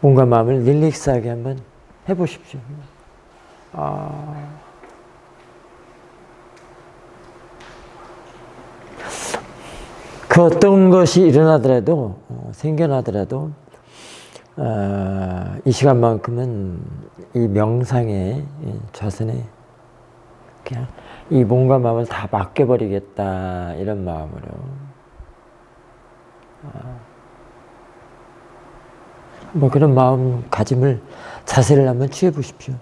몸과 마음을 릴렉스하게 한번 해보십시오. 그 어떤 것이 일어나더라도, 생겨나더라도, 이 시간만큼은 이 명상의 좌선에 그냥 이 몸과 마음을 다 맡겨버리겠다, 이런 마음으로. 뭐 그런 마음가짐을, 자세를 한번 취해 보십시오.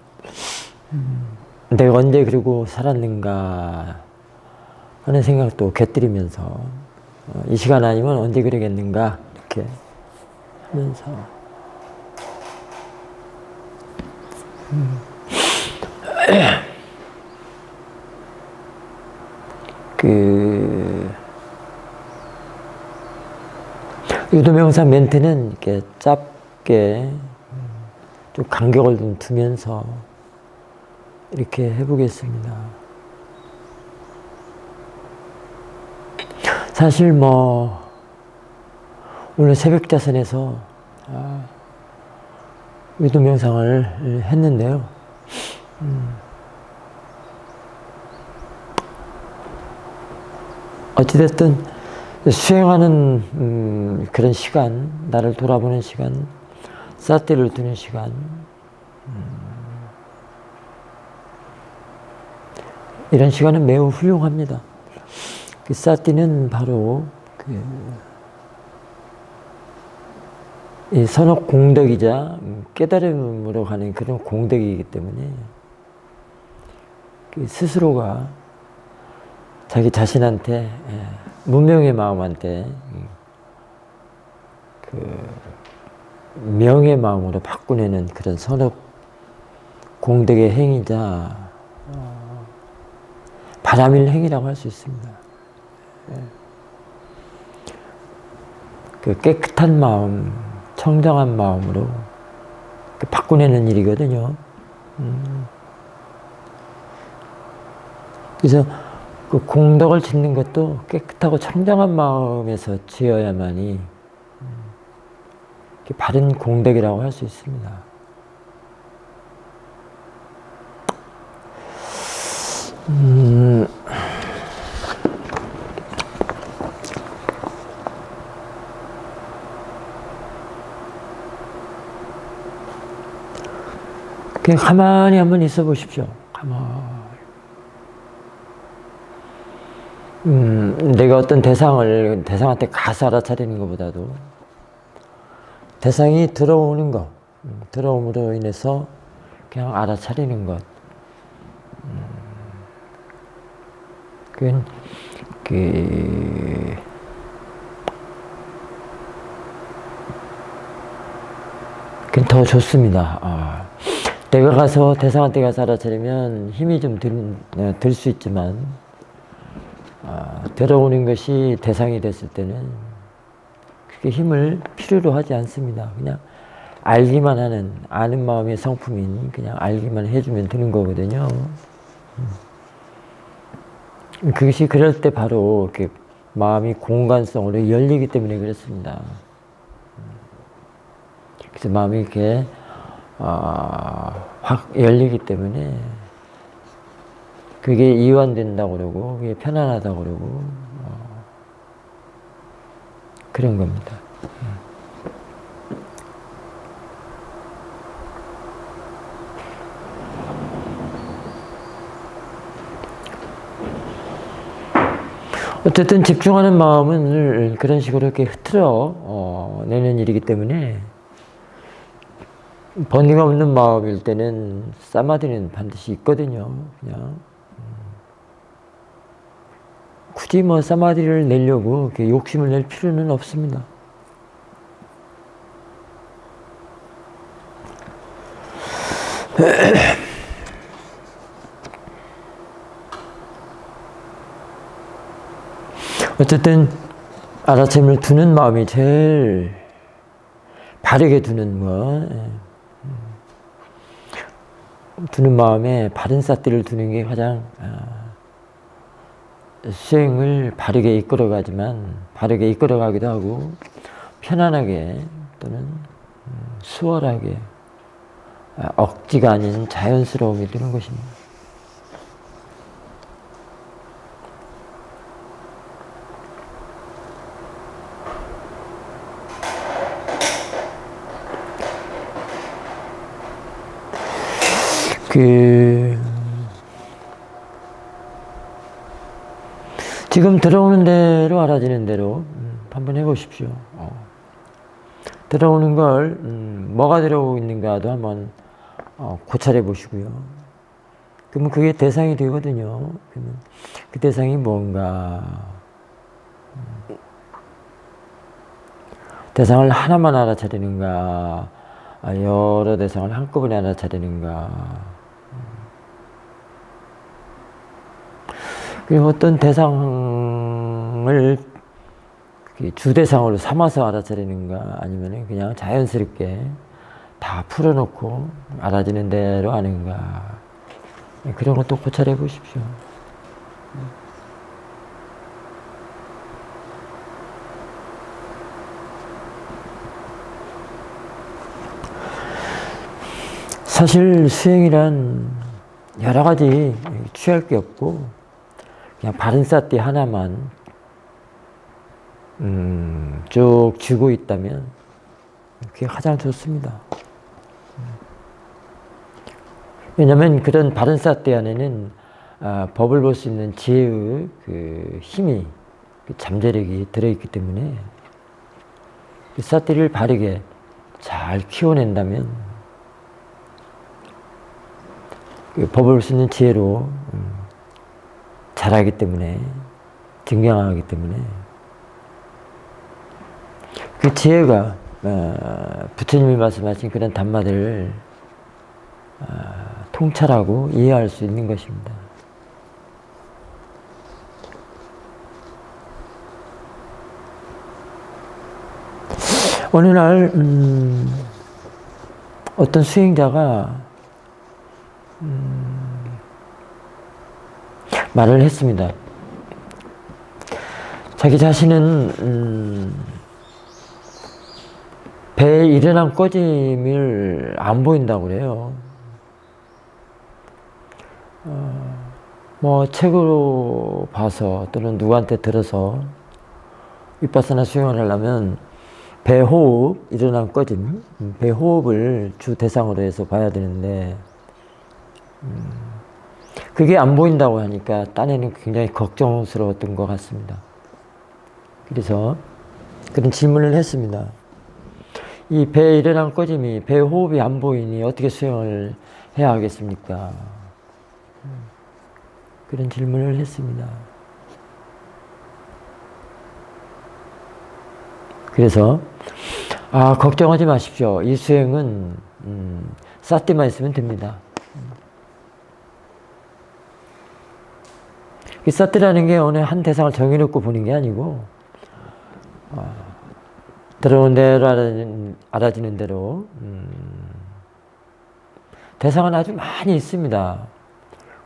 내가 언제 그러고 살았는가 하는 생각도 곁들이면서, 이 시간 아니면 언제 그러겠는가, 이렇게 하면서. 유도명상 멘트는 이렇게 짧게 좀 간격을 좀 두면서 이렇게 해보겠습니다. 사실 오늘 새벽자선에서 유도명상을 했는데요. 어찌됐든 수행하는 그런 시간, 나를 돌아보는 시간, 사티를 두는 시간, 이런 시간은 매우 훌륭합니다. 그 사티는 바로 이 선억 공덕이자 깨달음으로 가는 그런 공덕이기 때문에 스스로가 자기 자신한테, 무명의 마음한테 명의 마음으로 바꾸내는 그런 선업 공덕의 행위자, 바람일 행위라고 할 수 있습니다. 그 깨끗한 마음, 청정한 마음으로 바꾸내는 일이거든요. 그래서 그 공덕을 짓는 것도 깨끗하고 청정한 마음에서 지어야만이 바른 공덕이라고 할 수 있습니다. 그냥 가만히 한번 있어 보십시오. 내가 어떤 대상한테 가서 알아차리는 것보다도 대상이 들어오는 것, 들어옴으로 인해서 그냥 알아차리는 것. 그건 더 좋습니다. 내가 가서 대상한테 가서 알아차리면 힘이 좀 들 수 있지만, 들어오는 것이 대상이 됐을 때는 그게 힘을 필요로 하지 않습니다. 그냥 알기만 하는, 아는 마음의 성품인 그냥 알기만 해주면 되는 거거든요. 그것이 그럴 때 바로 이렇게 마음이 공간성으로 열리기 때문에 그렇습니다. 그래서 마음이 이렇게 확 열리기 때문에 그게 이완된다고 그러고, 그게 편안하다고 그러고, 그런 겁니다. 어쨌든 집중하는 마음은 그런 식으로 이렇게 흐트러 내는 일이기 때문에, 번뇌가 없는 마음일 때는 사마디는 반드시 있거든요. 그냥 굳이 사마디를 내려고 이렇게 욕심을 낼 필요는 없습니다. 어쨌든 알아차림을 두는 마음이 제일 바르게 두는 것, 두는 마음에 바른 삿대를 두는 게 가장 수행을 바르게 이끌어가지만, 바르게 이끌어가기도 하고 편안하게 또는 수월하게 억지가 아닌 자연스러움이 드는 것입니다. 지금 들어오는 대로 알아지는 대로 한번 해보십시오. 들어오는 걸 뭐가 들어오고 있는가도 한번 고찰해 보시고요. 그러면 그게 대상이 되거든요. 그러면 그 대상이 뭔가, 대상을 하나만 알아차리는가, 여러 대상을 한꺼번에 알아차리는가. 그리고 어떤 대상을 주대상으로 삼아서 알아차리는가, 아니면 그냥 자연스럽게 다 풀어놓고 알아지는 대로 하는가. 그런 것도 고찰해 보십시오. 사실 수행이란 여러 가지 취할 게 없고, 그냥 바른 삿대 하나만 쭉 쥐고 있다면 그게 가장 좋습니다. 왜냐하면 그런 바른 삿대 안에는 법을 볼 수 있는 지혜의 그 힘이, 그 잠재력이 들어있기 때문에 그 삿대를 바르게 잘 키워낸다면 그 법을 볼 수 있는 지혜로 잘하기 때문에, 증명하기 때문에 그 지혜가 부처님이 말씀하신 그런 단마들을 통찰하고 이해할 수 있는 것입니다. 어느 날 어떤 수행자가 말을 했습니다. 자기 자신은 배에 일어난 꺼짐을 안 보인다고 그래요. 뭐 책으로 봐서 또는 누구한테 들어서 윗바사나 수행을 하려면 배호흡, 일어난 꺼짐, 배호흡을 주 대상으로 해서 봐야 되는데 그게 안 보인다고 하니까 딴에는 굉장히 걱정스러웠던 것 같습니다. 그래서 그런 질문을 했습니다. 이 배에 일어난 꺼짐이, 배 호흡이 안 보이니 어떻게 수행을 해야 하겠습니까? 그런 질문을 했습니다. 그래서 걱정하지 마십시오. 이 수행은 삿대만 있으면 됩니다. 이 삿대라는 게 어느 한 대상을 정해놓고 보는 게 아니고 들어온 대로 알아지는 대로 대상은 아주 많이 있습니다.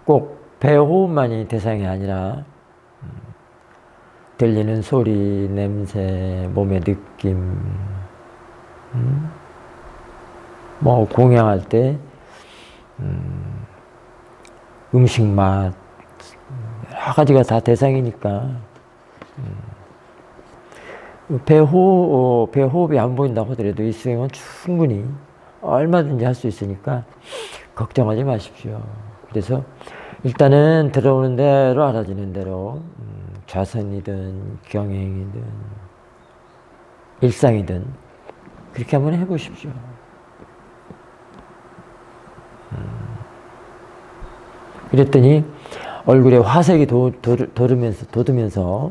꼭 배호흡만이 대상이 아니라 들리는 소리, 냄새, 몸의 느낌, 뭐 공양할 때 음식 맛, 여러 가지가 다 대상이니까 배호흡이 안 보인다고 하더라도 이 수행은 충분히 얼마든지 할 수 있으니까 걱정하지 마십시오. 그래서 일단은 들어오는 대로 알아지는 대로 좌선이든 경행이든 일상이든 그렇게 한번 해보십시오. 그랬더니 얼굴에 화색이 돋으면서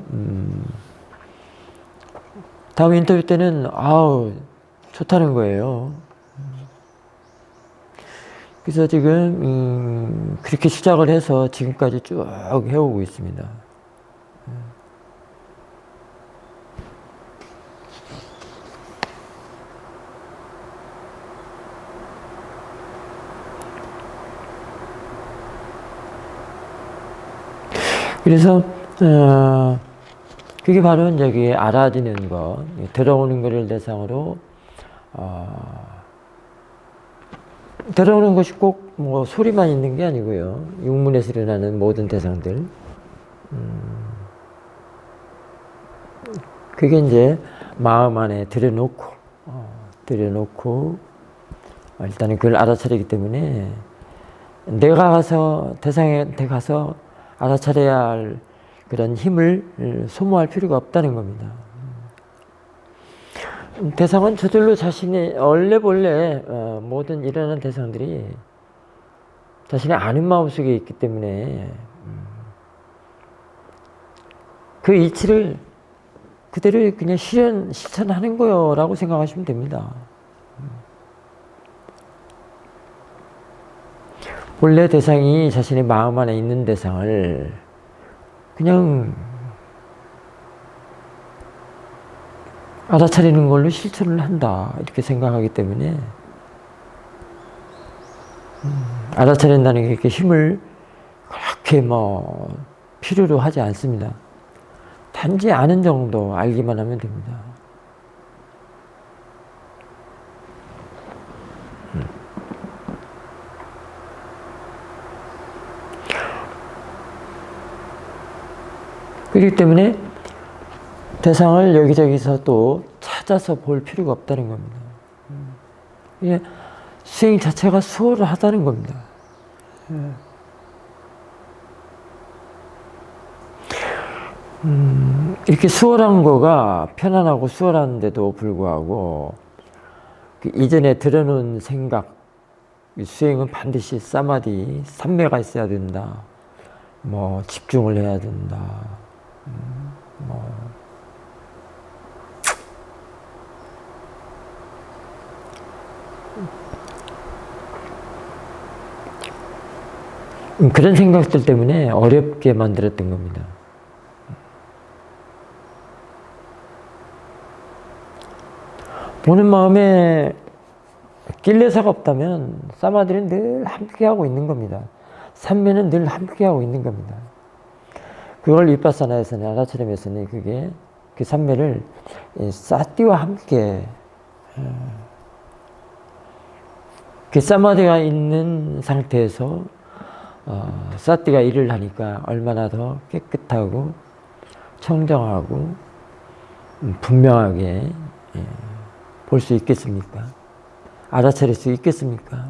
다음 인터뷰 때는 좋다는 거예요. 그래서 지금 그렇게 시작을 해서 지금까지 쭉 해오고 있습니다. 그래서 그게 바로 저기 알아지는 것, 들어오는 것을 대상으로 들어오는 것이 꼭 뭐 소리만 있는 게 아니고요. 육문에서 일어나는 모든 대상들. 그게 이제 마음 안에 들여놓고 일단은 그걸 알아차리기 때문에 내가 가서 대상한테 가서 알아차려야 할 그런 힘을 소모할 필요가 없다는 겁니다. 대상은 저절로 자신의 원래 모든 일어나는 대상들이 자신의 아는 마음속에 있기 때문에 그 이치를 그대로 그냥 실천하는 거라고 생각하시면 됩니다. 원래 대상이 자신의 마음 안에 있는 대상을 그냥 알아차리는 걸로 실천을 한다 이렇게 생각하기 때문에 알아차린다는 게 이렇게 힘을 그렇게 뭐 필요로 하지 않습니다. 단지 아는 정도 알기만 하면 됩니다. 그렇기 때문에 대상을 여기저기서 또 찾아서 볼 필요가 없다는 겁니다. 이게 수행 자체가 수월하다는 겁니다. 이렇게 수월한 거가 편안하고 수월한데도 불구하고 그 이전에 들어놓은 생각, 수행은 반드시 사마디, 삼매가 있어야 된다. 뭐 집중을 해야 된다. 그런 생각들 때문에 어렵게 만들었던 겁니다. 보는 마음에 낄레사가 없다면 사마디는 늘 함께하고 있는 겁니다. 삼매는 늘 함께하고 있는 겁니다. 그걸 위파사나에서는 알아차림에서는 그게 그 삼매를 사티와 함께 그 사마디가 있는 상태에서 사티가 일을 하니까 얼마나 더 깨끗하고 청정하고 분명하게 볼 수 있겠습니까? 알아차릴 수 있겠습니까?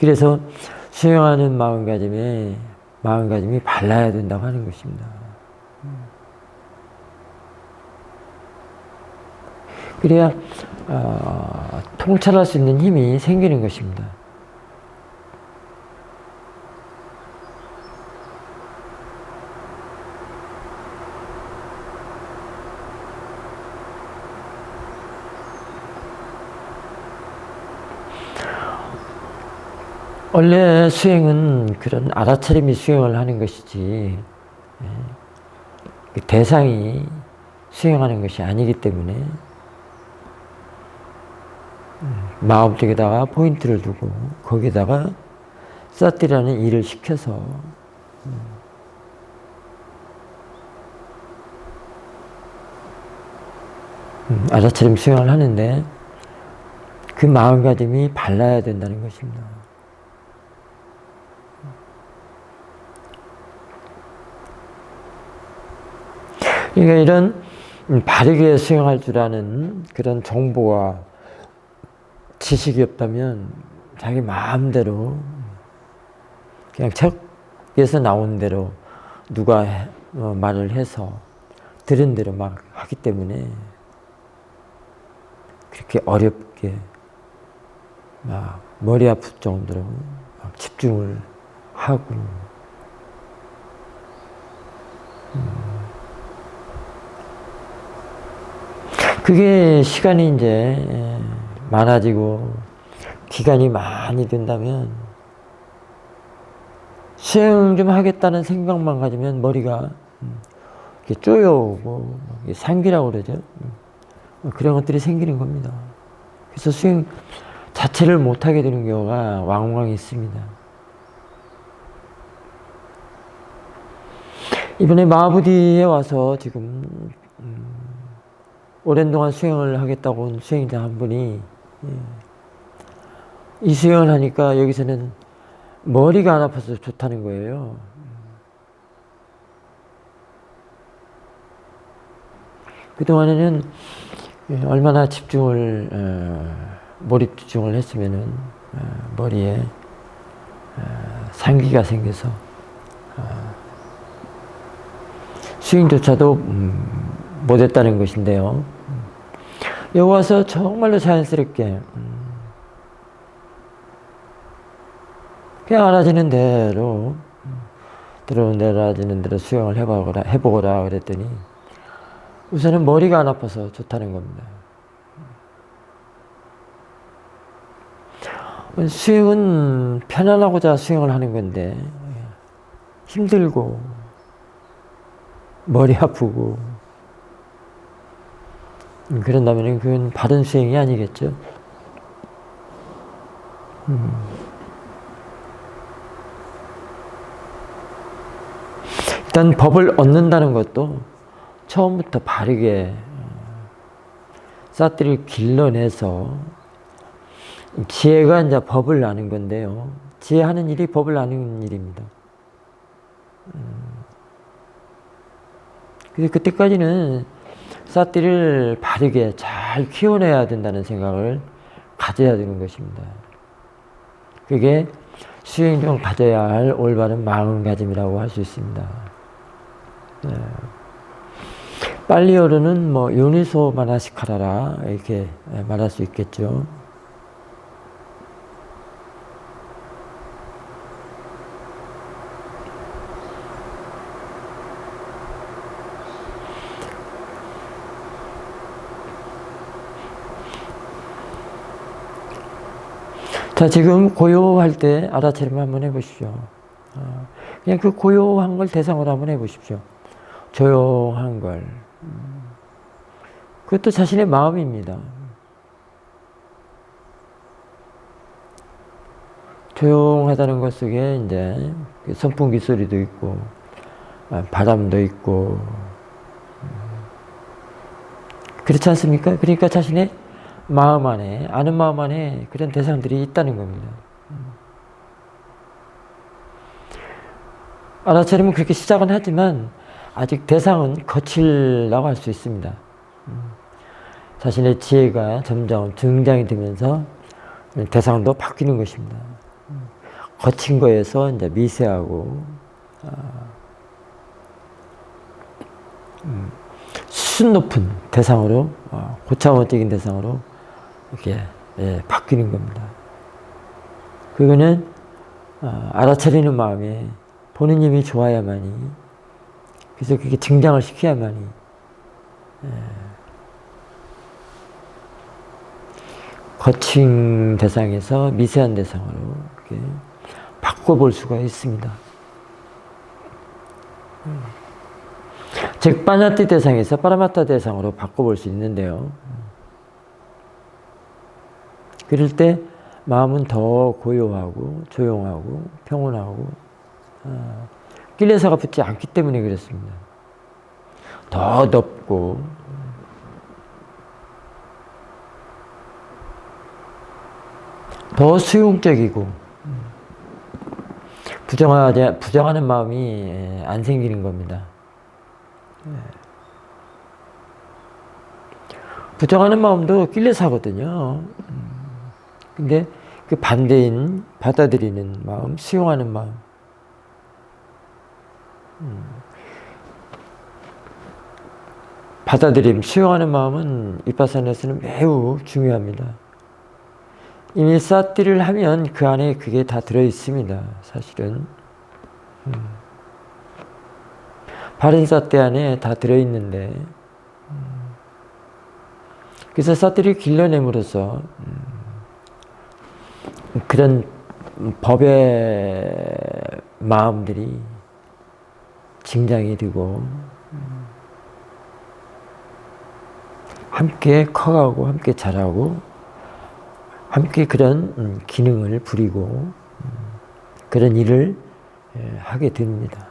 그래서 수행하는 마음가짐이 발라야 된다고 하는 것입니다. 그래야 통찰할 수 있는 힘이 생기는 것입니다. 원래 수행은 그런 알아차림이 수행을 하는 것이지 대상이 수행하는 것이 아니기 때문에 마음 쪽에다가 포인트를 두고 거기에다가 사티라는 일을 시켜서 알아차림 수행을 하는데 그 마음가짐이 발라야 된다는 것입니다. 그러니까 이런 바르게 수행할 줄 아는 그런 정보와 지식이 없다면 자기 마음대로 그냥 책에서 나온 대로 누가 말을 해서 들은 대로 막 하기 때문에 그렇게 어렵게 막 머리 아플 정도로 막 집중을 하고 그게 시간이 이제 많아지고 기간이 많이 된다면 수행 좀 하겠다는 생각만 가지면 머리가 이렇게 쪼여오고 상기라고 그러죠. 그런 것들이 생기는 겁니다. 그래서 수행 자체를 못하게 되는 경우가 왕왕 있습니다. 이번에 마하보디에 와서 지금 오랜 동안 수행을 하겠다고 온 수행자 한 분이 이 수행을 하니까 여기서는 머리가 안 아파서 좋다는 거예요. 그동안에는 얼마나 몰입 집중을 했으면은 머리에 상기가 생겨서 수행조차도 못했다는 것인데요. 여기 와서 정말로 자연스럽게 그냥 알아지는 대로 들어오는 대로 알아지는 대로 수행을 해보거라 그랬더니 우선은 머리가 안 아파서 좋다는 겁니다. 수행은 편안하고자 수행을 하는 건데 힘들고 머리 아프고 그런다면 그건 바른 수행이 아니겠죠. 일단 법을 얻는다는 것도 처음부터 바르게 삿들을 길러내서 지혜가 이제 법을 아는 건데요. 지혜하는 일이 법을 아는 일입니다. 그래서 그때까지는 삿들을 바르게 잘 키워내야 된다는 생각을 가져야 되는 것입니다. 그게 수행 중 가져야 할 올바른 마음가짐이라고 할 수 있습니다. 빨리어로는 요니소 마나시카라라 이렇게 말할 수 있겠죠. 자, 지금 고요할 때 알아차림 한번 해보십시오. 그냥 그 고요한 걸 대상으로 한번 해보십시오. 조용한 걸. 그것도 자신의 마음입니다. 조용하다는 것 속에 이제 선풍기 소리도 있고, 바람도 있고, 그렇지 않습니까? 그러니까 자신의 마음 안에, 아는 마음 안에 그런 대상들이 있다는 겁니다. 알아차림은 그렇게 시작은 하지만 아직 대상은 거칠다고 할 수 있습니다. 자신의 지혜가 점점 등장이 되면서 대상도 바뀌는 것입니다. 거친 거에서 이제 미세하고 수준 높은 대상으로 고차원적인 대상으로 이렇게 바뀌는 겁니다. 그거는 알아차리는 마음에 보는 힘이 좋아야만이, 그래서 그게 증장을 시켜야만이 거친 대상에서 미세한 대상으로 이렇게 바꿔볼 수가 있습니다. 즉 빠냐티 대상에서 파라마타 대상으로 바꿔볼 수 있는데요. 그럴 때 마음은 더 고요하고 조용하고 평온하고 끼레사가 붙지 않기 때문에 그렇습니다. 더 넓고 더 수용적이고 부정하는 마음이 안 생기는 겁니다. 부정하는 마음도 끼레사거든요. 근데 그 반대인 받아들이는 마음, 수용하는 마음, 받아들임, 수용하는 마음은 위파사나에서는 매우 중요합니다. 이미 사티를 하면 그 안에 그게 다 들어있습니다. 사실은 바른 사티 안에 다 들어있는데 그래서 사티를 길러냄으로써 그런 법의 마음들이 증장이 되고 함께 커가고 함께 자라고 함께 그런 기능을 부리고 그런 일을 하게 됩니다.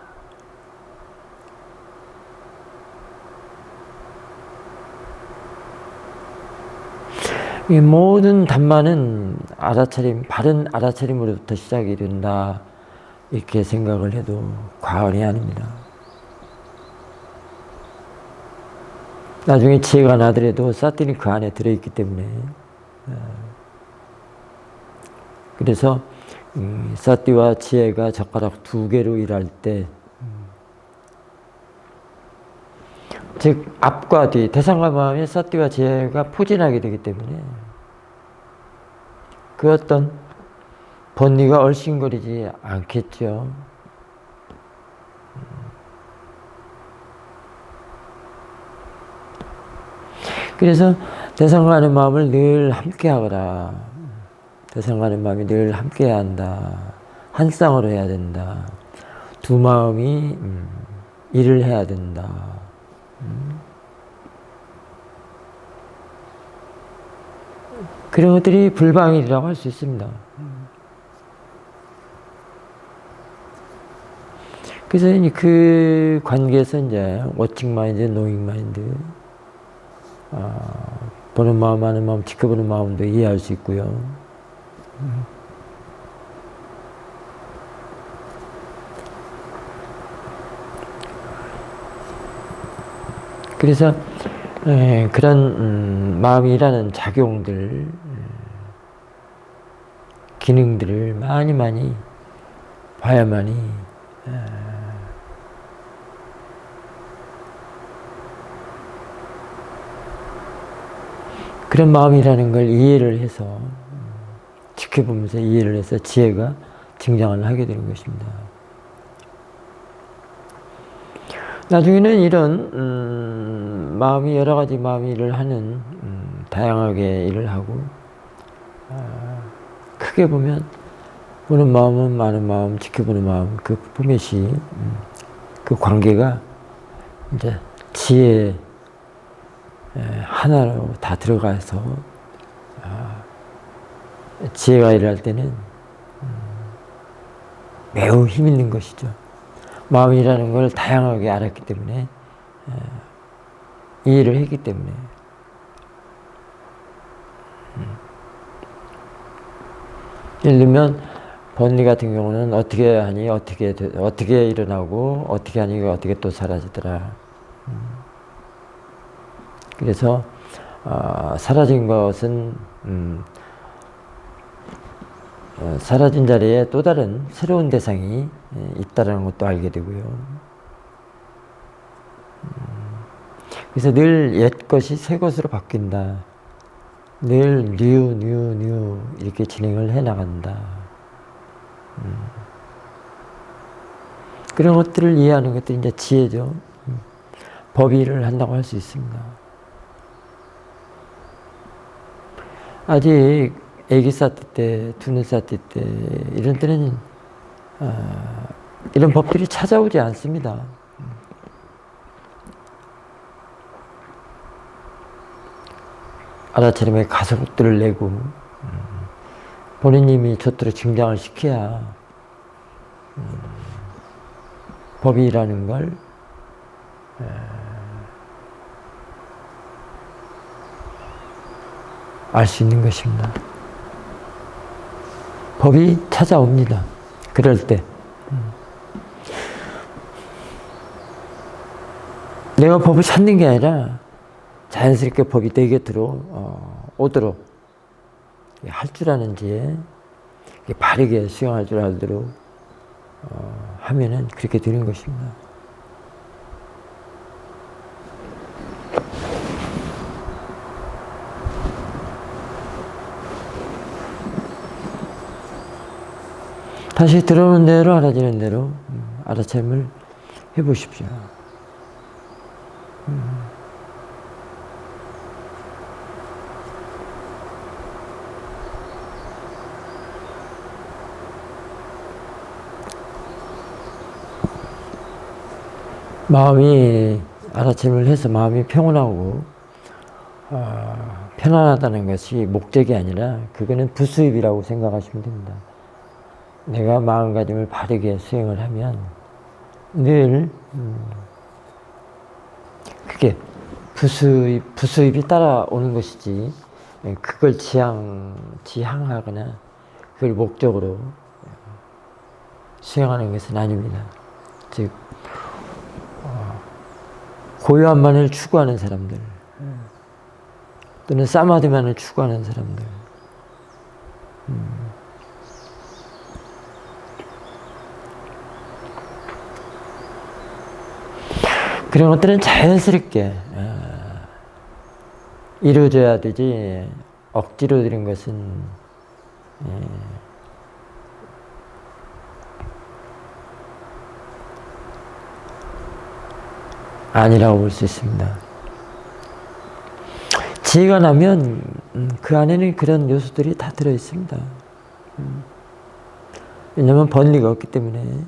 이 모든 단만은 알아차림, 바른 알아차림으로부터 시작이 된다. 이렇게 생각을 해도 과언이 아닙니다. 나중에 지혜가 나더라도 사탄이 그 안에 들어있기 때문에 그래서 사띠와 지혜가 젓가락 두 개로 일할 때 즉 앞과 뒤 대상과 마음의 사띠와 지혜가 포진하게 되기 때문에 그 어떤 번뇌가 얼씬거리지 않겠죠. 그래서 대상과의 마음을 늘 함께 하거라. 대상과의 마음이 늘 함께 해야 한다. 한 쌍으로 해야 된다. 두 마음이 일을 해야 된다. 그런 것들이 불방일이라고 할 수 있습니다. 그래서 그 관계에서 이제 워칭 마인드, 노잉 마인드, 보는 마음, 하는 마음, 지켜보는 마음도 이해할 수 있고요. 그래서 그런 마음이라는 작용들, 기능들을 많이 봐야만이 그런 마음이라는 걸 이해를 해서 지켜보면서 이해를 해서 지혜가 등장을 하게 되는 것입니다. 나중에는 이런 마음이 여러 가지 마음이 일을 하는 다양하게 일을 하고 크게 보면 보는 마음은 많은 마음, 지켜보는 마음 그 포맷이 그 관계가 이제 지혜 하나로 다 들어가서 지혜가 일할 때는 매우 힘 있는 것이죠. 마음이라는 걸 다양하게 알았기 때문에 이해를 했기 때문에 예를 들면 번뇌 같은 경우는 어떻게 하니 어떻게 일어나고 어떻게 하니 어떻게 또 사라지더라. 그래서 사라진 것은 사라진 자리에 또 다른 새로운 대상이 있다는 것도 알게 되고요. 그래서 늘 옛 것이 새 것으로 바뀐다. 늘 뉴 이렇게 진행을 해 나간다. 그런 것들을 이해하는 것들이 이제 지혜죠. 법의를 한다고 할 수 있습니다. 아직 애기 사띠 때, 두뇌 사띠 때 이런 때는 이런 법들이 찾아오지 않습니다. 알아차림의 가속들을 내고 본인님이 저토록 증장을 시켜야 법이라는 걸 알 수 있는 것입니다. 법이 찾아옵니다. 그럴 때 내가 법을 찾는 게 아니라 자연스럽게 법이 내 곁으로 오도록 할 줄 아는지 바르게 수용할 줄 알도록 하면은 그렇게 되는 것입니다. 다시 들어오는 대로 알아지는 대로 알아차림을 해보십시오. 마음이 알아차림을 해서 마음이 평온하고 편안하다는 것이 목적이 아니라 그거는 부수입이라고 생각하시면 됩니다. 내가 마음가짐을 바르게 수행을 하면 늘 그게 부수입이 따라오는 것이지 그걸 지향하거나 그걸 목적으로 수행하는 것은 아닙니다. 즉 고요함만을 추구하는 사람들 또는 사마디만을 추구하는 사람들 그런 것들은 자연스럽게 이루어져야 되지 억지로 드린 것은 아니라고 볼 수 있습니다. 지혜가 나면 그 안에는 그런 요소들이 다 들어있습니다. 왜냐하면 번리가 없기 때문에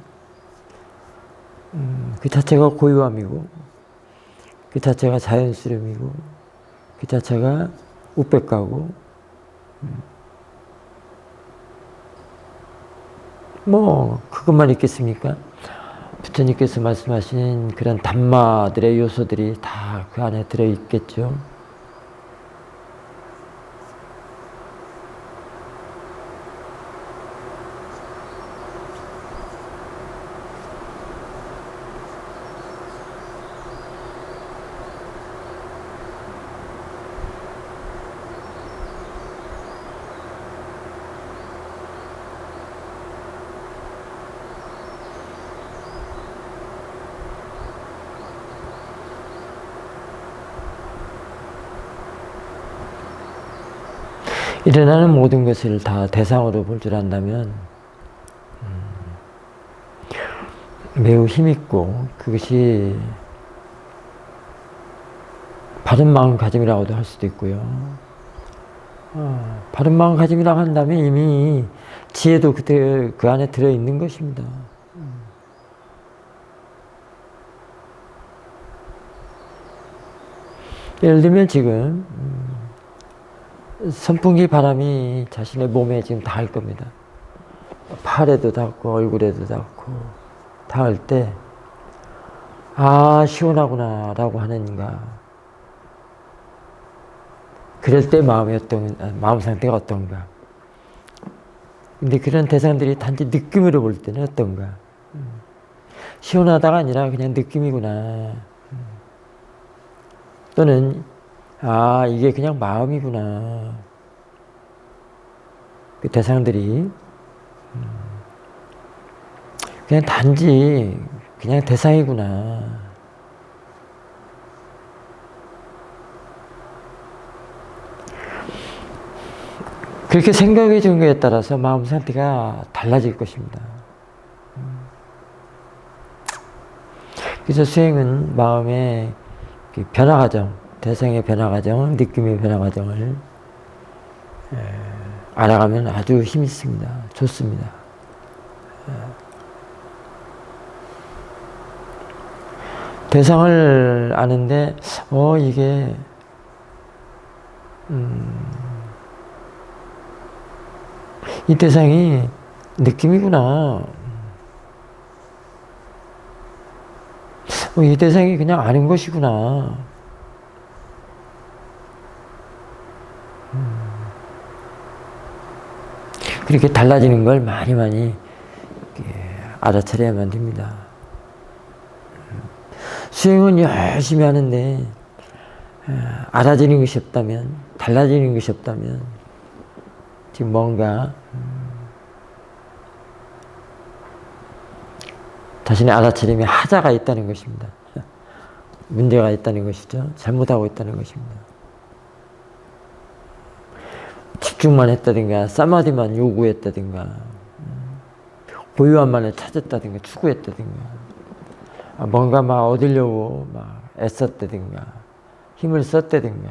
그 자체가 고요함이고 그 자체가 자연스러움이고 그 자체가 우백가고 뭐 그것만 있겠습니까? 부처님께서 말씀하신 그런 담마들의 요소들이 다 그 안에 들어있겠죠. 일어나는 모든 것을 다 대상으로 볼 줄 안다면 매우 힘있고 그것이 바른 마음가짐이라고도 할 수도 있고요. 바른 마음가짐이라고 한다면 이미 지혜도 그때 그 안에 들어있는 것입니다. 예를 들면 지금 선풍기 바람이 자신의 몸에 지금 닿을 겁니다. 팔에도 닿고 얼굴에도 닿고 닿을 때 아 시원하구나 라고 하는가. 그럴 때 마음 상태가 어떤가. 근데 그런 대상들이 단지 느낌으로 볼 때는 어떤가. 시원하다가 아니라 그냥 느낌이구나. 또는 아 이게 그냥 마음이구나. 그 대상들이 그냥 단지 그냥 대상이구나. 그렇게 생각해 준 거에 따라서 마음 상태가 달라질 것입니다. 그래서 수행은 마음의 변화 과정, 대상의 변화 과정, 느낌의 변화 과정을 알아가면 아주 힘이 있습니다. 좋습니다. 대상을 아는데 이게 이 대상이 느낌이구나. 이 대상이 그냥 아는 것이구나. 그렇게 달라지는 걸 많이 알아차려야만 됩니다. 수행은 열심히 하는데 알아지는 것이 없다면, 달라지는 것이 없다면 지금 뭔가 자신의 알아차림에 하자가 있다는 것입니다. 문제가 있다는 것이죠. 잘못하고 있다는 것입니다. 집중만 했다든가 사마디만 요구했다든가 고요함만을 찾았다든가 추구했다든가 뭔가 막 얻으려고 막 애썼다든가 힘을 썼다든가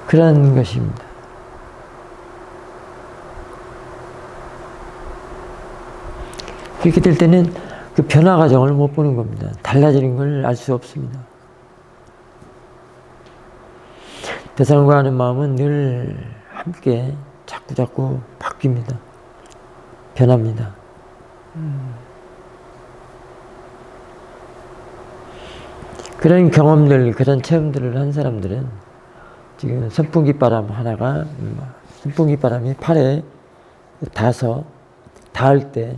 그런 것입니다. 그렇게 될 때는 그 변화 과정을 못 보는 겁니다. 달라지는 걸 알 수 없습니다. 대상과 하는 마음은 늘 함께 자꾸 바뀝니다. 변합니다. 그런 경험들, 그런 체험들을 한 사람들은 지금 선풍기 바람 하나가, 선풍기 바람이 팔에 닿을 때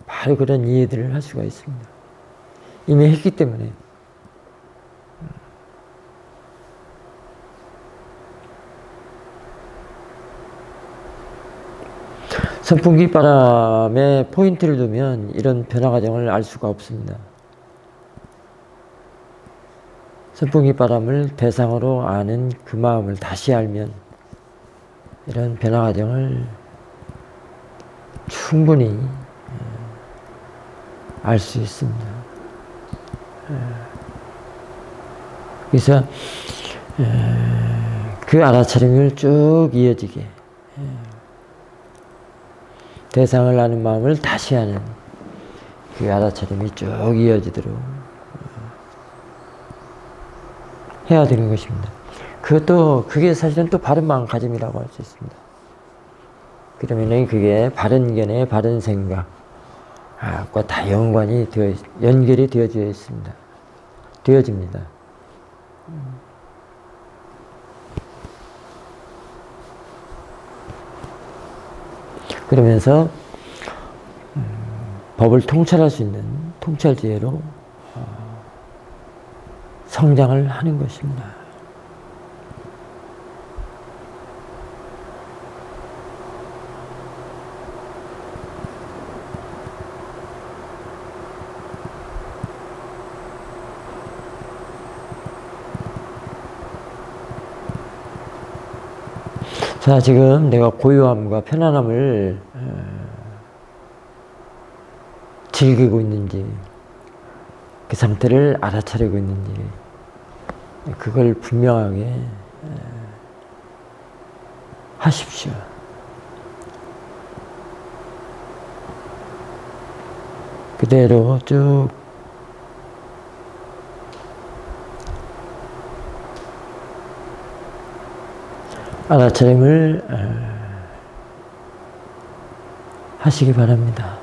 바로 그런 이해들을 할 수가 있습니다. 이미 했기 때문에. 선풍기 바람에 포인트를 두면 이런 변화 과정을 알 수가 없습니다. 선풍기 바람을 대상으로 아는 그 마음을 다시 알면 이런 변화 과정을 충분히 알 수 있습니다. 그래서 그 알아차림을 쭉 이어지게 대상을 아는 마음을 다시 아는 그 알아차림이 쭉 이어지도록 해야 되는 것입니다. 그게 사실은 또 바른 마음가짐이라고 할 수 있습니다. 그러면은 그게 바른 견해, 바른 생각과 다 연결이 되어집니다. 그러면서 법을 통찰할 수 있는 통찰지혜로 성장을 하는 것입니다. 자, 지금 내가 고요함과 편안함을 즐기고 있는지, 그 상태를 알아차리고 있는지, 그걸 분명하게 하십시오. 그대로 쭉 알아차림을 하시기 바랍니다.